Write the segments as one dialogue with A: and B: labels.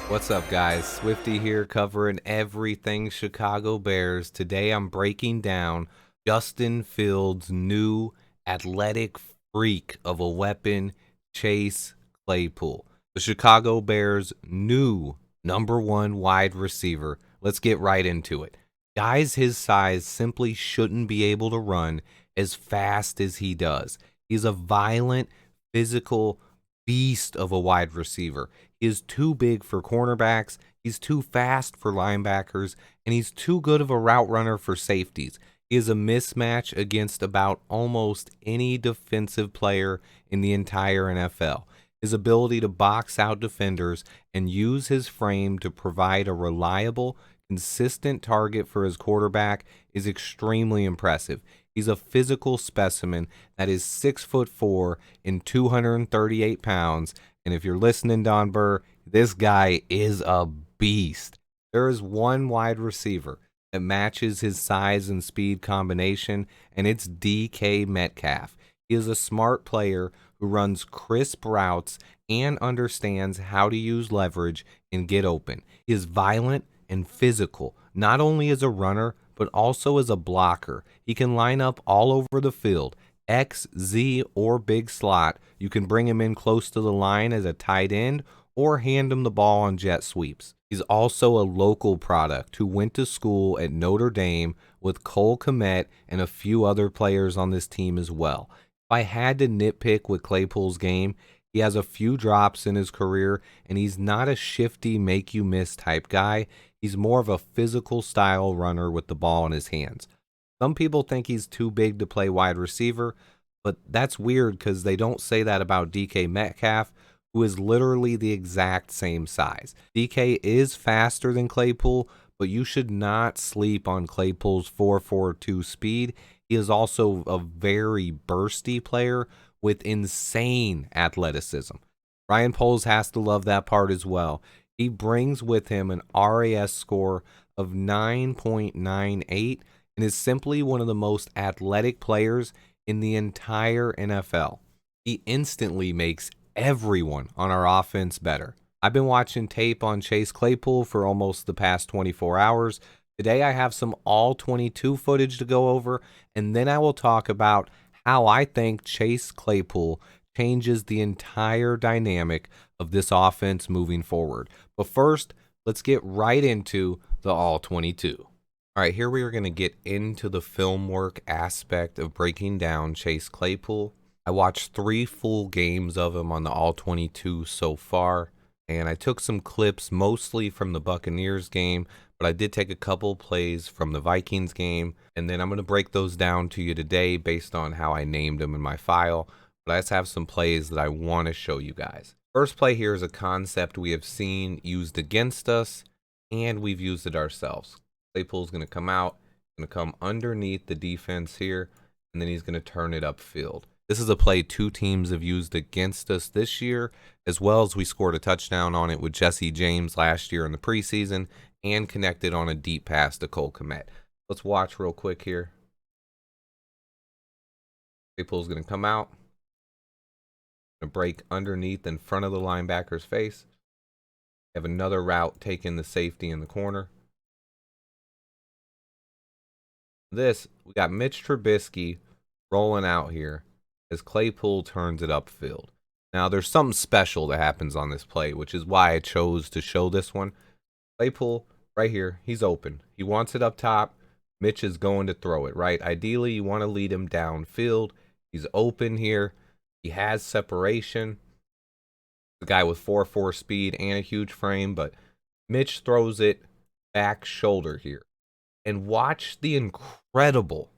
A: What's up, guys? Swifty here, covering everything Chicago Bears. Today I'm breaking down Justin Fields' new athletic freak of a weapon, Chase Claypool. The Chicago Bears' new #1 wide receiver. Let's get right into it. Guys his size simply shouldn't be able to run as fast as he does. He's a violent, physical beast of a wide receiver. He is too big for cornerbacks, he's too fast for linebackers, and he's too good of a route runner for safeties. He is a mismatch against about almost any defensive player in the entire NFL. His ability to box out defenders and use his frame to provide a reliable, consistent target for his quarterback is extremely impressive. He's a physical specimen that is 6'4" and 238 pounds. And if you're listening, Don Burr, this guy is a beast. There is one wide receiver that matches his size and speed combination, and it's DK Metcalf. He is a smart player who runs crisp routes and understands how to use leverage and get open. He is violent and physical, not only as a runner, but also as a blocker. He can line up all over the field, X, Z, or big slot. You can bring him in close to the line as a tight end or hand him the ball on jet sweeps. He's also a local product who went to school at Notre Dame with Cole Kmet and a few other players on this team as well. If I had to nitpick with Claypool's game, he has a few drops in his career, and he's not a shifty, make-you-miss type guy. He's more of a physical style runner with the ball in his hands. Some people think he's too big to play wide receiver, but that's weird because they don't say that about DK Metcalf, who is literally the exact same size. DK is faster than Claypool, but you should not sleep on Claypool's 4.42 speed. He is also a very bursty player with insane athleticism. Ryan Poles has to love that part as well. He brings with him an RAS score of 9.98 and is simply one of the most athletic players in the entire NFL. He instantly makes everyone on our offense better. I've been watching tape on Chase Claypool for almost the past 24 hours. Today I have some All-22 footage to go over, and then I will talk about how I think Chase Claypool changes the entire dynamic of this offense moving forward. But first, let's get right into the All-22. All right, here we are going to get into the film work aspect of breaking down Chase Claypool. I watched 3 full games of him on the All-22 so far, and I took some clips mostly from the Buccaneers game, but I did take a couple plays from the Vikings game, and then I'm going to break those down to you today based on how I named them in my file. But I just have some plays that I want to show you guys. First play here is a concept we have seen used against us, and we've used it ourselves. Claypool's going to come out, going to come underneath the defense here, and then he's going to turn it upfield. This is a play 2 teams have used against us this year, as well as we scored a touchdown on it with Jesse James last year in the preseason and connected on a deep pass to Cole Kmet. Let's watch real quick here. Claypool's going to come out, going to break underneath in front of the linebacker's face. Have another route taking the safety in the corner. We got Mitch Trubisky rolling out here as Claypool turns it upfield. Now, there's something special that happens on this play, which is why I chose to show this one. Claypool, right here, he's open. He wants it up top. Mitch is going to throw it, right? Ideally, you want to lead him downfield. He's open here. He has separation. The guy with 4.4 speed and a huge frame, but Mitch throws it back shoulder here. And watch the incredible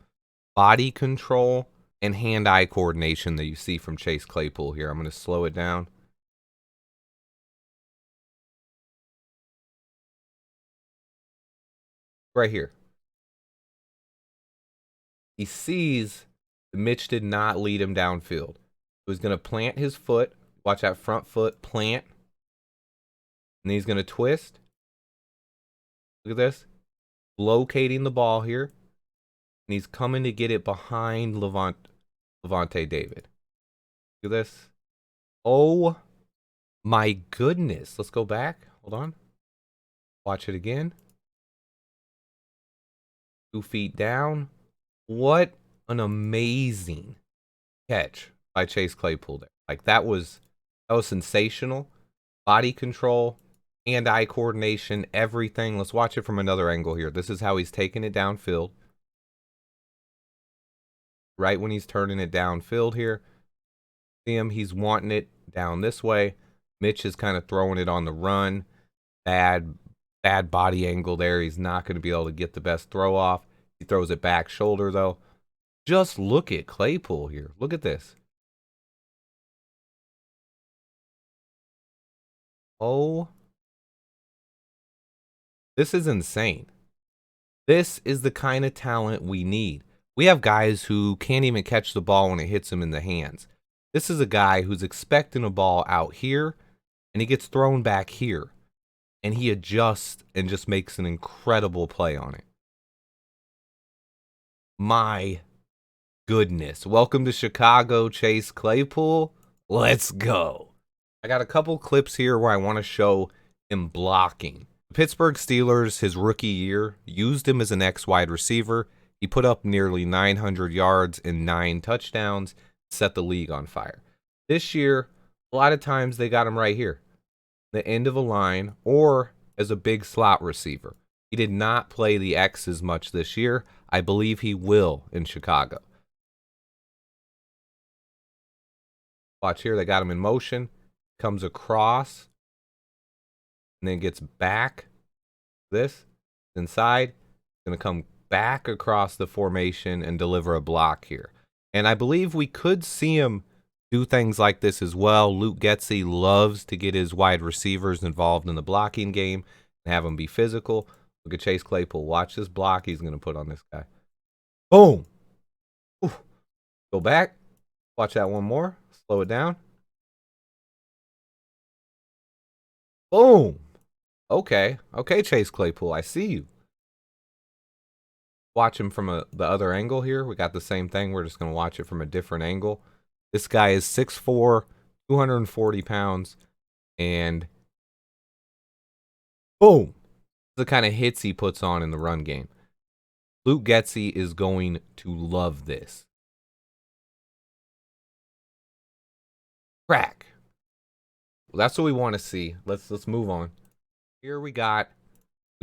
A: body control and hand-eye coordination that you see from Chase Claypool here. I'm going to slow it down. Right here. He sees that Mitch did not lead him downfield. He was going to plant his foot. Watch that front foot plant. And then he's going to twist. Look at this. Locating the ball here. And he's coming to get it behind Levante David. Look at this. Oh my goodness. Let's go back. Hold on. Watch it again. 2 feet down. What an amazing catch by Chase Claypool there. Like that was sensational. Body control, hand-eye coordination, everything. Let's watch it from another angle here. This is how he's taking it downfield. Right when he's turning it downfield here. See him, he's wanting it down this way. Mitch is kind of throwing it on the run. Bad body angle there. He's not going to be able to get the best throw off. He throws it back shoulder though. Just look at Claypool here. Look at this. Oh, this is insane. This is the kind of talent we need. We have guys who can't even catch the ball when it hits them in the hands. This is a guy who's expecting a ball out here, and he gets thrown back here. And he adjusts and just makes an incredible play on it. My goodness. Welcome to Chicago, Chase Claypool. Let's go. I got a couple clips here where I want to show him blocking. The Pittsburgh Steelers, his rookie year, used him as an X wide receiver. He put up nearly 900 yards and 9 touchdowns, set the league on fire. This year, a lot of times they got him right here, the end of a line, or as a big slot receiver. He did not play the X as much this year. I believe he will in Chicago. Watch here, they got him in motion. Comes across, and then gets back. This inside, going to come back across the formation and deliver a block here. And I believe we could see him do things like this as well. Luke Getsy loves to get his wide receivers involved in the blocking game and have them be physical. Look at Chase Claypool. Watch this block he's going to put on this guy. Boom. Oof. Go back. Watch that one more. Slow it down. Boom. Okay, Chase Claypool, I see you. Watch him from the other angle here. We got the same thing. We're just going to watch it from a different angle. This guy is 6'4", 240 pounds, and boom. The kind of hits he puts on in the run game. Luke Getsy is going to love this. Crack. Well, that's what we want to see. Let's move on. Here we've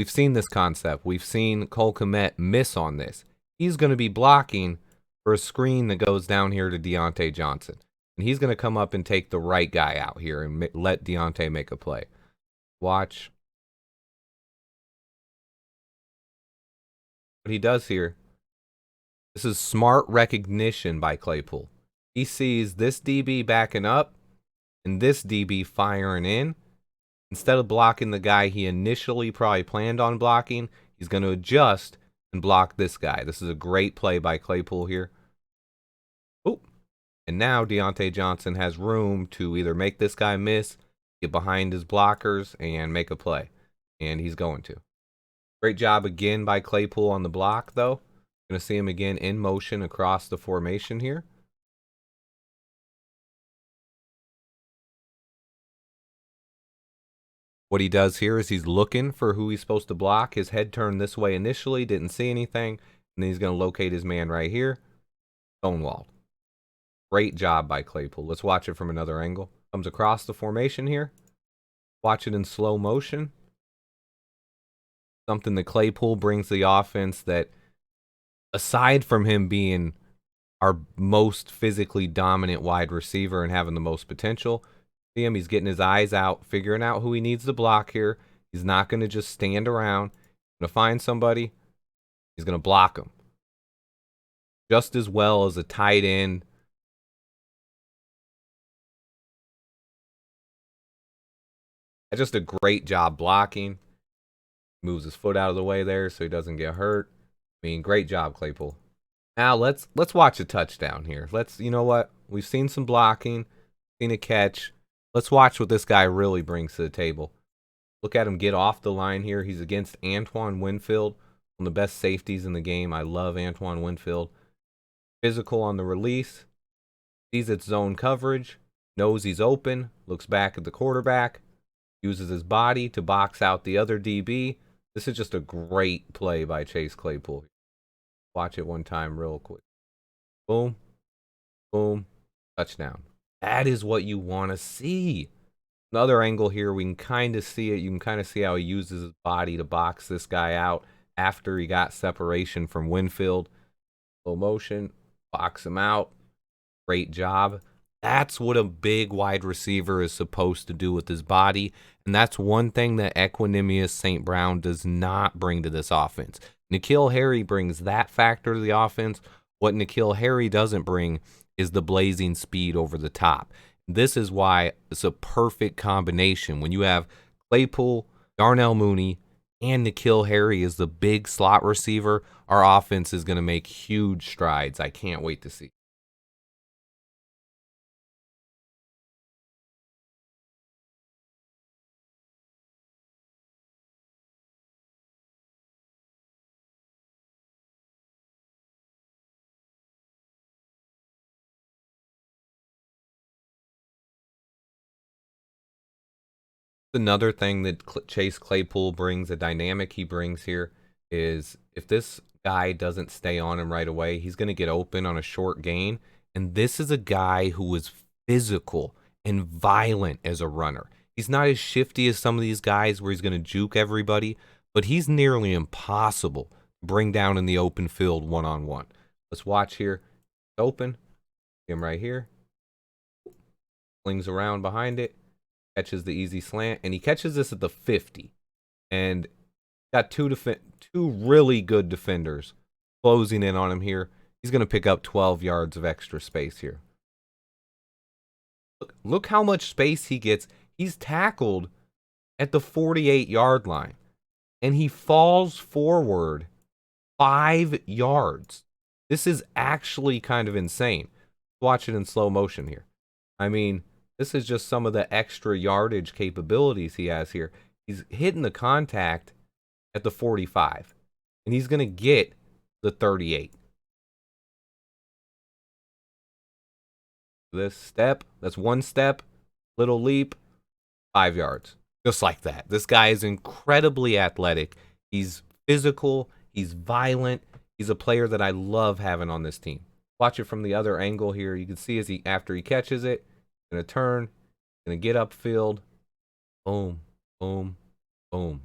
A: seen this concept. We've seen Cole Kmet miss on this. He's going to be blocking for a screen that goes down here to Deontay Johnson. And he's going to come up and take the right guy out here and let Deontay make a play. Watch what he does here. This is smart recognition by Claypool. He sees this DB backing up and this DB firing in. Instead of blocking the guy he initially probably planned on blocking, he's going to adjust and block this guy. This is a great play by Claypool here. Oh, and now Deontay Johnson has room to either make this guy miss, get behind his blockers, and make a play. And he's going to. Great job again by Claypool on the block, though. Going to see him again in motion across the formation here. What he does here is he's looking for who he's supposed to block. His head turned this way initially, didn't see anything, and then he's going to locate his man right here. Stonewalled. Great job by Claypool. Let's watch it from another angle. Comes across the formation here. Watch it in slow motion. Something that Claypool brings to the offense that, aside from him being our most physically dominant wide receiver and having the most potential, see him, he's getting his eyes out, figuring out who he needs to block here. He's not going to just stand around. He's going to find somebody. He's going to block him. Just as well as a tight end. Just a great job blocking. Moves his foot out of the way there so he doesn't get hurt. I mean, great job, Claypool. Now let's watch a touchdown here. You know what? We've seen some blocking, seen a catch. Let's watch what this guy really brings to the table. Look at him get off the line here. He's against Antoine Winfield, one of the best safeties in the game. I love Antoine Winfield. Physical on the release. Sees its zone coverage. Knows he's open. Looks back at the quarterback. Uses his body to box out the other DB. This is just a great play by Chase Claypool. Watch it one time real quick. Boom, boom, touchdown. That is what you want to see. Another angle here, we can kind of see it. You can kind of see how he uses his body to box this guy out after he got separation from Winfield. Slow motion, box him out. Great job. That's what a big wide receiver is supposed to do with his body. And that's one thing that Equanimous St. Brown does not bring to this offense. N'Keal Harry brings that factor to the offense. What N'Keal Harry doesn't bring is the blazing speed over the top. This is why it's a perfect combination. When you have Claypool, Darnell Mooney, and N'Keal Harry as the big slot receiver, our offense is going to make huge strides. I can't wait to see. Another thing that Chase Claypool brings, a dynamic he brings here, is if this guy doesn't stay on him right away, he's going to get open on a short gain. And this is a guy who is physical and violent as a runner. He's not as shifty as some of these guys where he's going to juke everybody, but he's nearly impossible to bring down in the open field one-on-one. Let's watch here. Open. Him right here. Flings around behind it. Catches the easy slant, and he catches this at the 50. And got two really good defenders closing in on him here. He's going to pick up 12 yards of extra space here. Look how much space he gets. He's tackled at the 48-yard line, and he falls forward 5 yards. This is actually kind of insane. Watch it in slow motion here. I mean, this is just some of the extra yardage capabilities he has here. He's hitting the contact at the 45, and he's going to get the 38. This step, that's one step, little leap, 5 yards. Just like that. This guy is incredibly athletic. He's physical. He's violent. He's a player that I love having on this team. Watch it from the other angle here. You can see as after he catches it, going to turn, going to get upfield. Boom, boom, boom.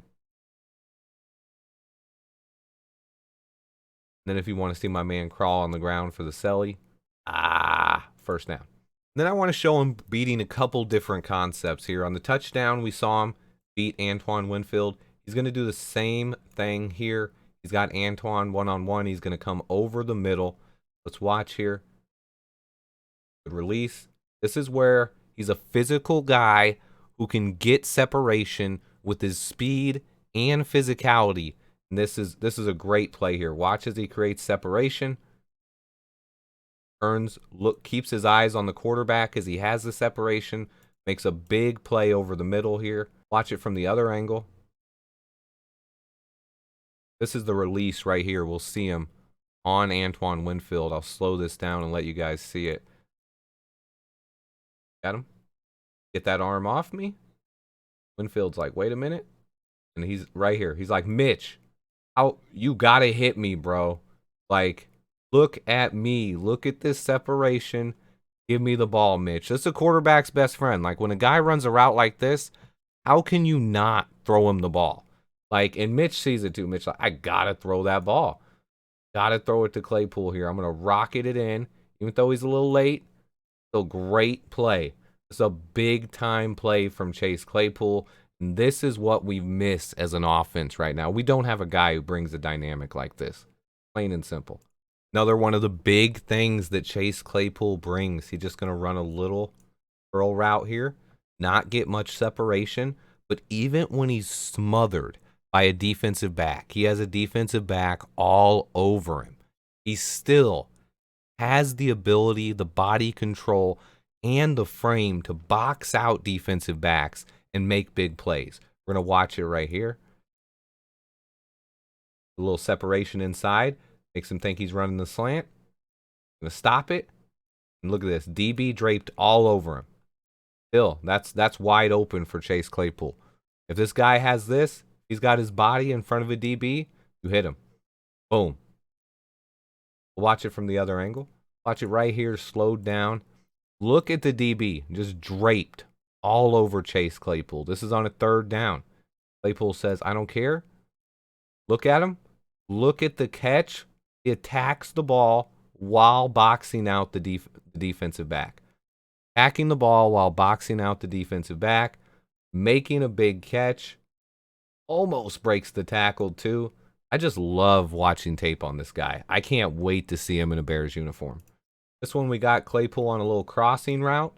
A: Then if you want to see my man crawl on the ground for the celly, first down. Then I want to show him beating a couple different concepts here. On the touchdown, we saw him beat Antoine Winfield. He's going to do the same thing here. He's got Antoine one-on-one. He's going to come over the middle. Let's watch here. Good release. This is where he's a physical guy who can get separation with his speed and physicality. And this is a great play here. Watch as he creates separation. Turns, keeps his eyes on the quarterback as he has the separation. Makes a big play over the middle here. Watch it from the other angle. This is the release right here. We'll see him on Antoine Winfield. I'll slow this down and let you guys see it. Got him? Get that arm off me. Winfield's like, wait a minute. And he's right here. He's like, Mitch, you got to hit me, bro. Like, look at me. Look at this separation. Give me the ball, Mitch. That's a quarterback's best friend. Like, when a guy runs a route like this, how can you not throw him the ball? Like, and Mitch sees it too. Mitch, like, I got to throw that ball. Got to throw it to Claypool here. I'm going to rocket it in, even though he's a little late. Still great play. It's a big-time play from Chase Claypool. And this is what we miss as an offense right now. We don't have a guy who brings a dynamic like this. Plain and simple. Another one of the big things that Chase Claypool brings. He's just going to run a little curl route here. Not get much separation. But even when he's smothered by a defensive back, he has a defensive back all over him. He still has the ability, the body control, and the frame to box out defensive backs and make big plays. We're going to watch it right here. A little separation inside. Makes him think he's running the slant. Going to stop it. And look at this. DB draped all over him. Still, that's wide open for Chase Claypool. If this guy has this, he's got his body in front of a DB, you hit him. Boom. Watch it from the other angle. Watch it right here, slowed down. Look at the DB, just draped all over Chase Claypool. This is on a 3rd down. Claypool says, I don't care. Look at him. Look at the catch. He attacks the ball while boxing out the defensive back. Attacking the ball while boxing out the defensive back. Making a big catch. Almost breaks the tackle too. I just love watching tape on this guy. I can't wait to see him in a Bears uniform. This one we got Claypool on a little crossing route.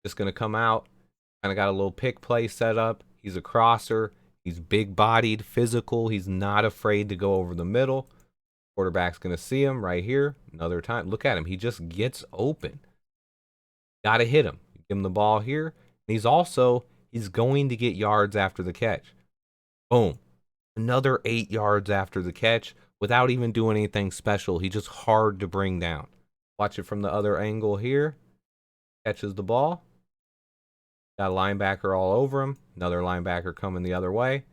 A: Just going to come out. Kind of got a little pick play set up. He's a crosser. He's big-bodied, physical. He's not afraid to go over the middle. Quarterback's going to see him right here. Another time. Look at him. He just gets open. Got to hit him. Give him the ball here. And he's going to get yards after the catch. Boom. Another 8 yards after the catch without even doing anything special. He's just hard to bring down. Watch it from the other angle here. Catches the ball. Got a linebacker all over him. Another linebacker coming the other way.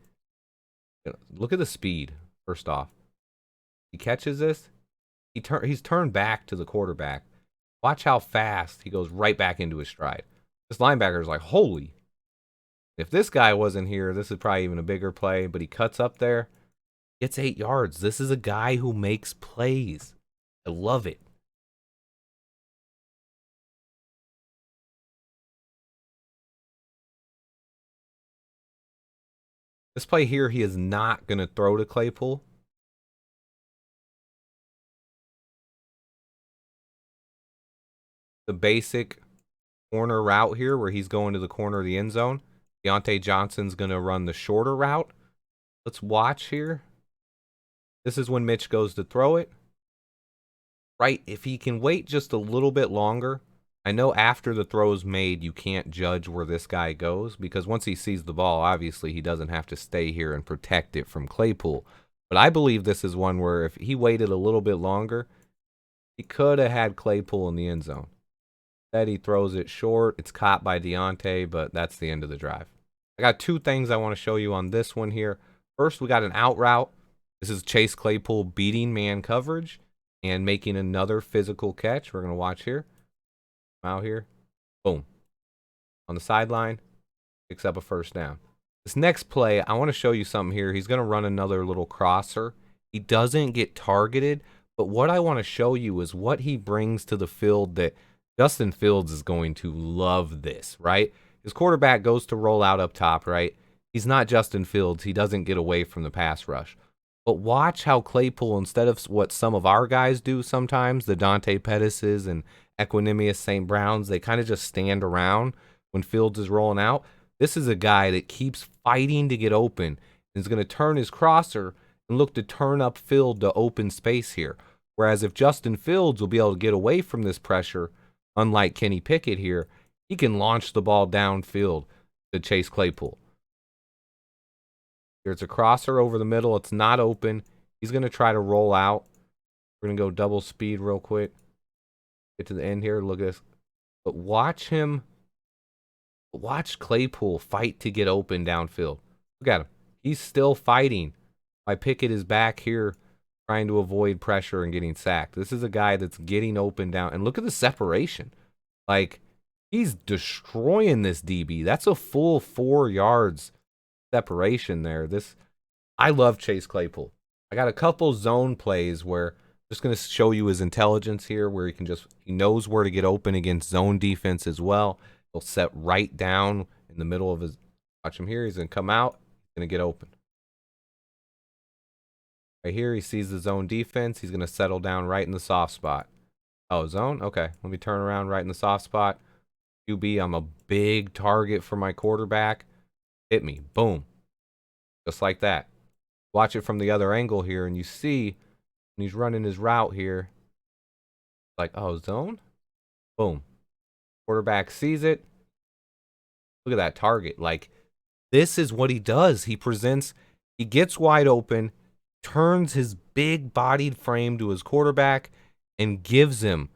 A: Look at the speed, first off. He catches this. He's turned back to the quarterback. Watch how fast he goes right back into his stride. This linebacker is like, holy. If this guy wasn't here, this is probably even a bigger play, but he cuts up there. Gets 8 yards. This is a guy who makes plays. I love it. This play here, he is not going to throw to Claypool. The basic corner route here where he's going to the corner of the end zone. Deontay Johnson's going to run the shorter route. Let's watch here. This is when Mitch goes to throw it. Right, if he can wait just a little bit longer. I know after the throw's made, you can't judge where this guy goes because once he sees the ball, obviously he doesn't have to stay here and protect it from Claypool. But I believe this is one where if he waited a little bit longer, he could have had Claypool in the end zone. Instead, he throws it short. It's caught by Deontay, but that's the end of the drive. I got 2 things I want to show you on this one here. First, we got an out route. This is Chase Claypool beating man coverage and making another physical catch. We're going to watch here. Out here. Boom. On the sideline. Picks up a first down. This next play, I want to show you something here. He's going to run another little crosser. He doesn't get targeted, but what I want to show you is what he brings to the field that Justin Fields is going to love this, right? His quarterback goes to roll out up top, right? He's not Justin Fields. He doesn't get away from the pass rush. But watch how Claypool, instead of what some of our guys do sometimes, the Dante Pettises and Equanimous St. Browns, they kind of just stand around when Fields is rolling out. This is a guy that keeps fighting to get open and is going to turn his crosser and look to turn up field to open space here. Whereas if Justin Fields will be able to get away from this pressure, unlike Kenny Pickett here, he can launch the ball downfield to Chase Claypool. Here's a crosser over the middle. It's not open. He's going to try to roll out. We're going to go double speed real quick. Get to the end here. Look at this. But watch him. Watch Claypool fight to get open downfield. Look at him. He's still fighting. My Pickett is back here trying to avoid pressure and getting sacked. This is a guy that's getting open down. And look at the separation. Like, he's destroying this DB. That's a full 4 yards separation there. I love Chase Claypool. I got a couple zone plays where just going to show you his intelligence here, where he knows where to get open against zone defense as well. He'll set right down in the middle of his. Watch him here. He's going to come out. He's going to get open. Right here, he sees the zone defense. He's going to settle down right in the soft spot. Oh, zone? Okay. Let me turn around right in the soft spot. QB, I'm a big target for my quarterback. Hit me. Boom. Just like that. Watch it from the other angle here, and you see when he's running his route here, like, oh, zone? Boom. Quarterback sees it. Look at that target. Like, this is what he does. He gets wide open, turns his big-bodied frame to his quarterback, and gives him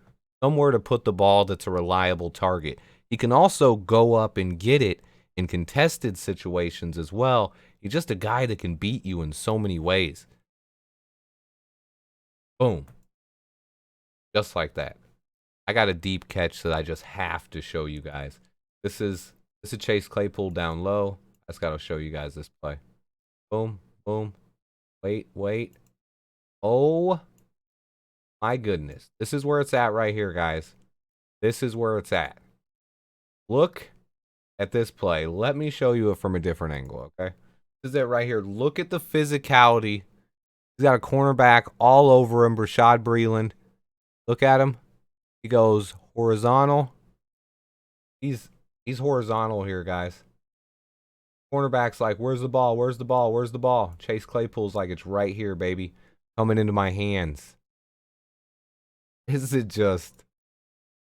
A: somewhere to put the ball that's a reliable target. He can also go up and get it in contested situations as well. He's just a guy that can beat you in so many ways. Boom. Just like that. I got a deep catch that I just have to show you guys. This is Chase Claypool down low. I just got to show you guys this play. Boom, boom. Wait. Oh, my goodness. This is where it's at right here, guys. This is where it's at. Look at this play. Let me show you it from a different angle, okay? This is it right here. Look at the physicality. He's got a cornerback all over him, Rashad Breeland. Look at him. He goes horizontal. He's horizontal here, guys. Cornerback's like, where's the ball? Where's the ball? Where's the ball? Chase Claypool's like, it's right here, baby. Coming into my hands. Is it just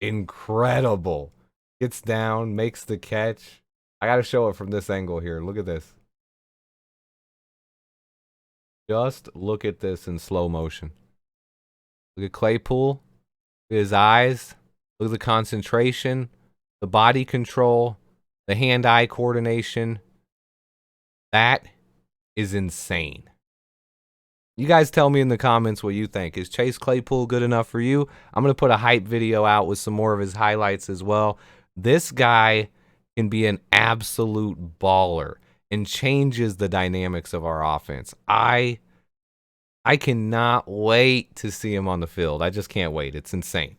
A: incredible? Gets down, makes the catch. I got to show it from this angle here. Look at this. Just look at this in slow motion. Look at Claypool. Look at his eyes. Look at the concentration, the body control, the hand-eye coordination. That is insane. You guys tell me in the comments what you think. Is Chase Claypool good enough for you? I'm going to put a hype video out with some more of his highlights as well. This guy can be an absolute baller and changes the dynamics of our offense. I cannot wait to see him on the field. I just can't wait. It's insane.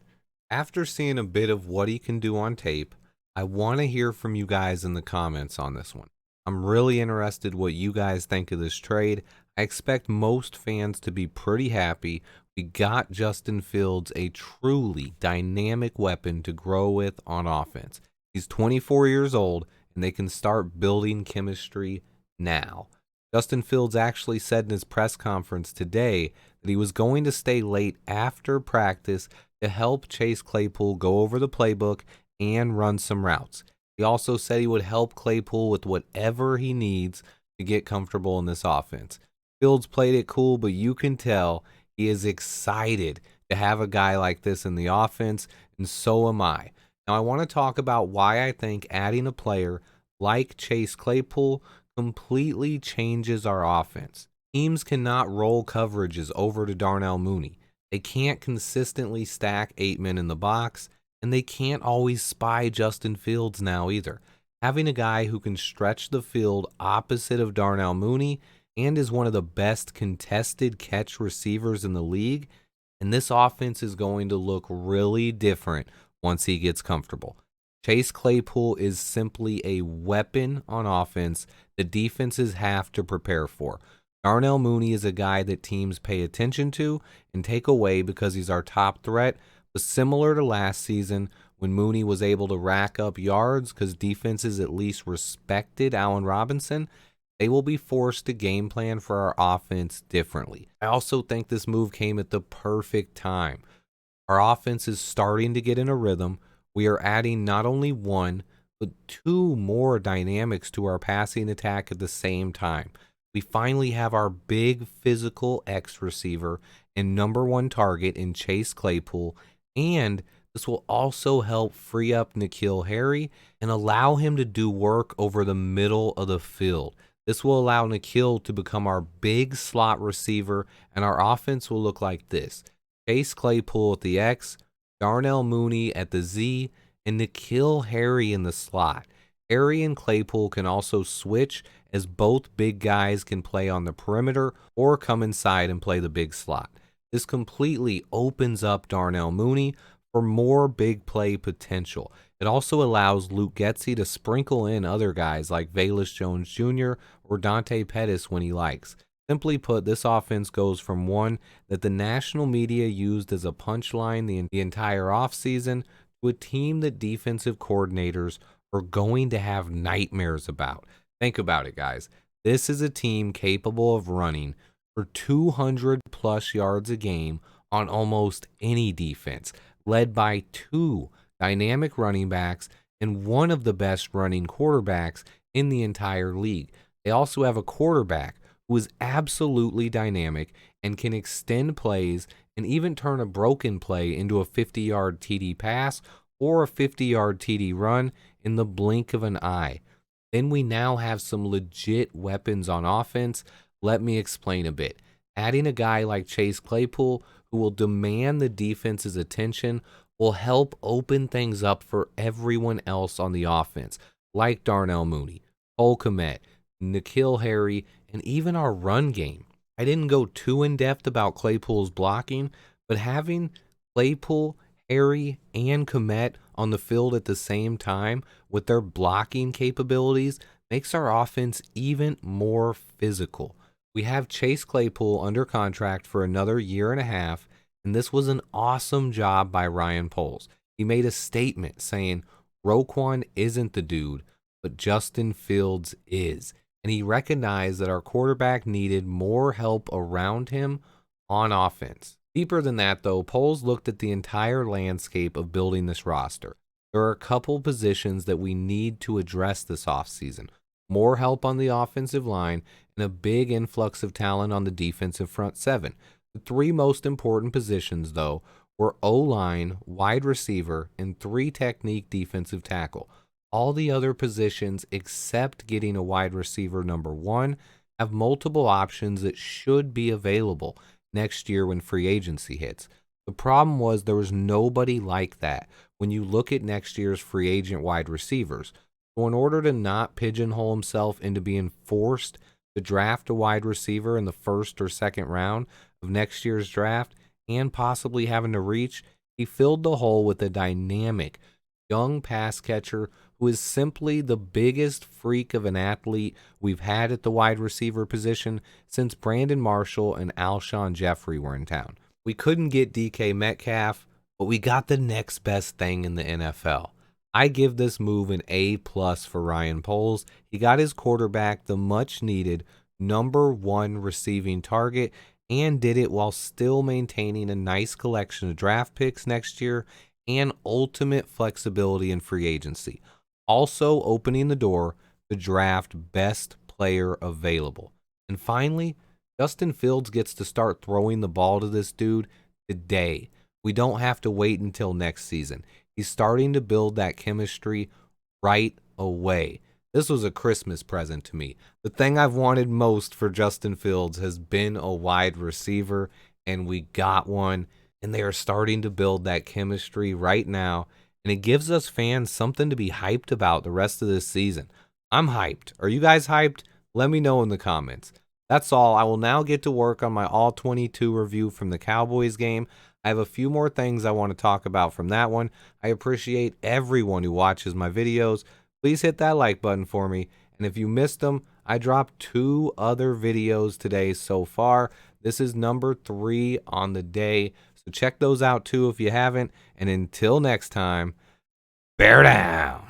A: After seeing a bit of what he can do on tape, I want to hear from you guys in the comments on this one. I'm really interested what you guys think of this trade. I expect most fans to be pretty happy. We got Justin Fields a truly dynamic weapon to grow with on offense. He's 24 years old, and they can start building chemistry now. Justin Fields actually said in his press conference today that he was going to stay late after practice to help Chase Claypool go over the playbook and run some routes. He also said he would help Claypool with whatever he needs to get comfortable in this offense. Fields played it cool, but you can tell he is excited to have a guy like this in the offense, and so am I. Now, I want to talk about why I think adding a player like Chase Claypool completely changes our offense. Teams cannot roll coverages over to Darnell Mooney. They can't consistently stack 8 men in the box, and they can't always spy Justin Fields now either. Having a guy who can stretch the field opposite of Darnell Mooney and is one of the best contested catch receivers in the league, and this offense is going to look really different once he gets comfortable. Chase Claypool is simply a weapon on offense that defenses have to prepare for. Darnell Mooney is a guy that teams pay attention to and take away because he's our top threat, but similar to last season when Mooney was able to rack up yards because defenses at least respected Allen Robinson, they will be forced to game plan for our offense differently. I also think this move came at the perfect time. Our offense is starting to get in a rhythm. We are adding not only one, but 2 more dynamics to our passing attack at the same time. We finally have our big physical X receiver and #1 target in Chase Claypool, and this will also help free up N'Keal Harry and allow him to do work over the middle of the field. This will allow N'Keal to become our big slot receiver, and our offense will look like this. Chase Claypool at the X, Darnell Mooney at the Z, and N'Keal Harry in the slot. Harry and Claypool can also switch, as both big guys can play on the perimeter or come inside and play the big slot. This completely opens up Darnell Mooney for more big play potential. It also allows Luke Getsy to sprinkle in other guys like Velus Jones Jr. or Dante Pettis when he likes. Simply put, this offense goes from one that the national media used as a punchline the entire offseason to a team that defensive coordinators are going to have nightmares about. Think about it, guys. This is a team capable of running for 200 plus yards a game on almost any defense, led by 2 dynamic running backs and one of the best running quarterbacks in the entire league. They also have a quarterback who is absolutely dynamic and can extend plays and even turn a broken play into a 50-yard TD pass or a 50-yard TD run in the blink of an eye. Then we now have some legit weapons on offense. Let me explain a bit. Adding a guy like Chase Claypool, who will demand the defense's attention, will help open things up for everyone else on the offense, like Darnell Mooney, Cole Kmet, N'Keal Harry, and even our run game. I didn't go too in depth about Claypool's blocking, but having Claypool, Harry, and Kmet on the field at the same time with their blocking capabilities makes our offense even more physical. We have Chase Claypool under contract for another year and a half, and this was an awesome job by Ryan Poles. He made a statement saying, Roquan isn't the dude, but Justin Fields is. And he recognized that our quarterback needed more help around him on offense. Deeper than that, though, Poles looked at the entire landscape of building this roster. There are a couple positions that we need to address this offseason. More help on the offensive line and a big influx of talent on the defensive front seven. The three most important positions, though, were O-line, wide receiver, and three technique defensive tackle. All the other positions, except getting a wide receiver number one, have multiple options that should be available next year when free agency hits. The problem was there was nobody like that when you look at next year's free agent wide receivers. So in order to not pigeonhole himself into being forced to draft a wide receiver in the first or second round of next year's draft and possibly having to reach, he filled the hole with a dynamic young pass catcher who is simply the biggest freak of an athlete we've had at the wide receiver position since Brandon Marshall and Alshon Jeffrey were in town. We couldn't get DK Metcalf, but we got the next best thing in the NFL. I give this move an A+ for Ryan Poles. He got his quarterback the much-needed number one receiving target and did it while still maintaining a nice collection of draft picks next year and ultimate flexibility in free agency. Also opening the door to draft best player available. And finally, Justin Fields gets to start throwing the ball to this dude today. We don't have to wait until next season. He's starting to build that chemistry right away. This was a Christmas present to me. The thing I've wanted most for Justin Fields has been a wide receiver, and we got one. And they are starting to build that chemistry right now, and it gives us fans something to be hyped about the rest of this season. I'm hyped. Are you guys hyped? Let me know in the comments. That's all. I will now get to work on my All-22 review from the Cowboys game. I have a few more things I want to talk about from that one. I appreciate everyone who watches my videos. Please hit that like button for me. And if you missed them, I dropped 2 other videos today so far. This is number 3 on the day. So check those out too if you haven't. And until next time, bear down.